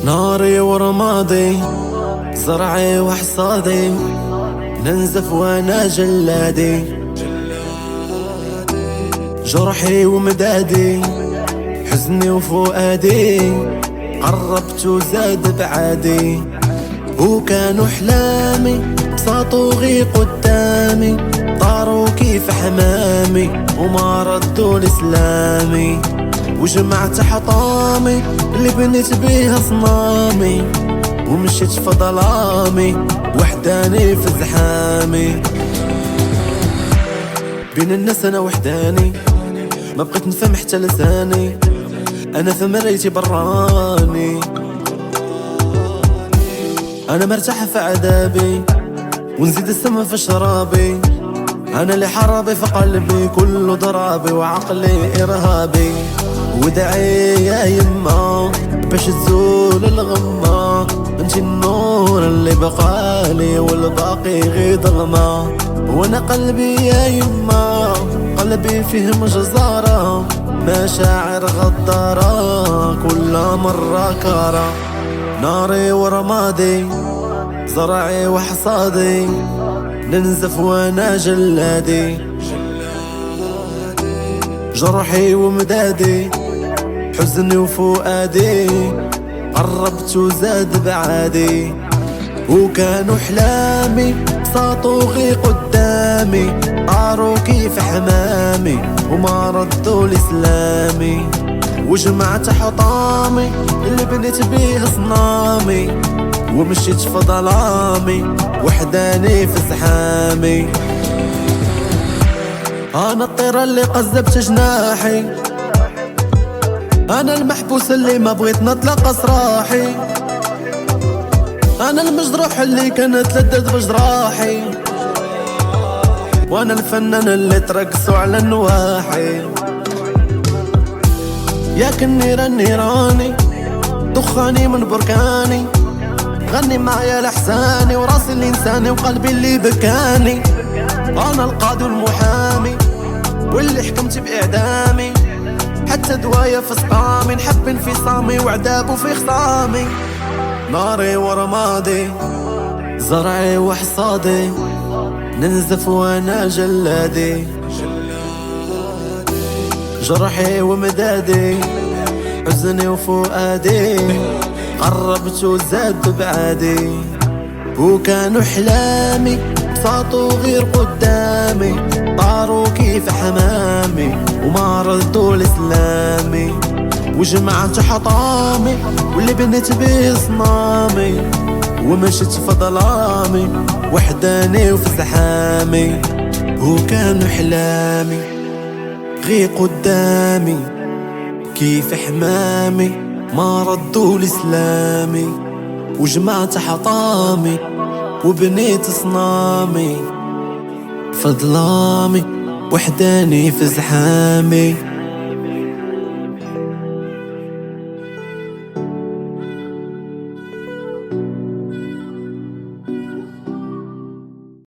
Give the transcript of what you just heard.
ناري ورمادي، زرعي وحصادي، ننزف وانا جلادي، جرحي ومدادي، حزني وفؤادي، قربت وزاد بعادي. وكانوا احلامي بساطوا غي قدامي، طاروا كيف حمامي وما ردوا لسلامي. وجمعت حطامي اللي بنيت بيها صنامي، ومشيت في ظلامي وحداني في زحامي. بين الناس انا وحداني، ما بقيت نفهم حتى لساني، انا في مريتي براني. انا مرتاح في عذابي ونزيد السما في شرابي، انا اللي حرابي في قلبي كله ضرابي وعقلي ارهابي. ودعي يا يما باش تزول الغمة، انتي النور اللي بقالي والباقي غير ظلمة. وانا قلبي يا يما قلبي فيه مجزرة، مشاعر غدارة كل مرة كارة. ناري ورمادي، زرعي وحصادي، ننزف وانا جلادي، جرحي ومدادي، حزني وفؤادي، قربت وزاد بعادي. وكانوا احلامي بساطوا غي قدامي، طاروا كيف حمامي وما ردوا لسلامي. وجمعت حطامي اللي بنيت بيه صنامي، ومشيت في ظلامي وحداني في زحامي. انا الطيرة اللي قذبت جناحي، انا المحبوس اللي ما بغيت نطلق سراحي، انا المجروح اللي كانت لدد بجراحي، وانا الفنان اللي ترقصوا على النواحي. ياك النيران نيراني، دخاني من بركاني، غني معايا لحساني، وراسي الانساني وقلبي اللي بكاني. انا القاضي والمحامي واللي حكمت باعدامي، حتى دوايا في سقامي، نحب انفصامي وعذابه في خصامي. ناري ورمادي، زرعي وحصادي، ننزف وانا جلادي، جرحي ومدادي، حزني وفؤادي، قربت وزاد بعادي. وكانوا احلامي بساطوا غير قدامي، طاروا كيف حمامي وما ردوا لسلامي. وجمعت حطامي واللي بنيت بيه صنامي، ومشيت في ظلامي وحداني وفي زحامي. وكانوا احلامي غي قدامي كيف حمامي ما ردوا لسلامي. وجمعت حطامي وبنيت صنامي في ظلامي وحداني في زحامي.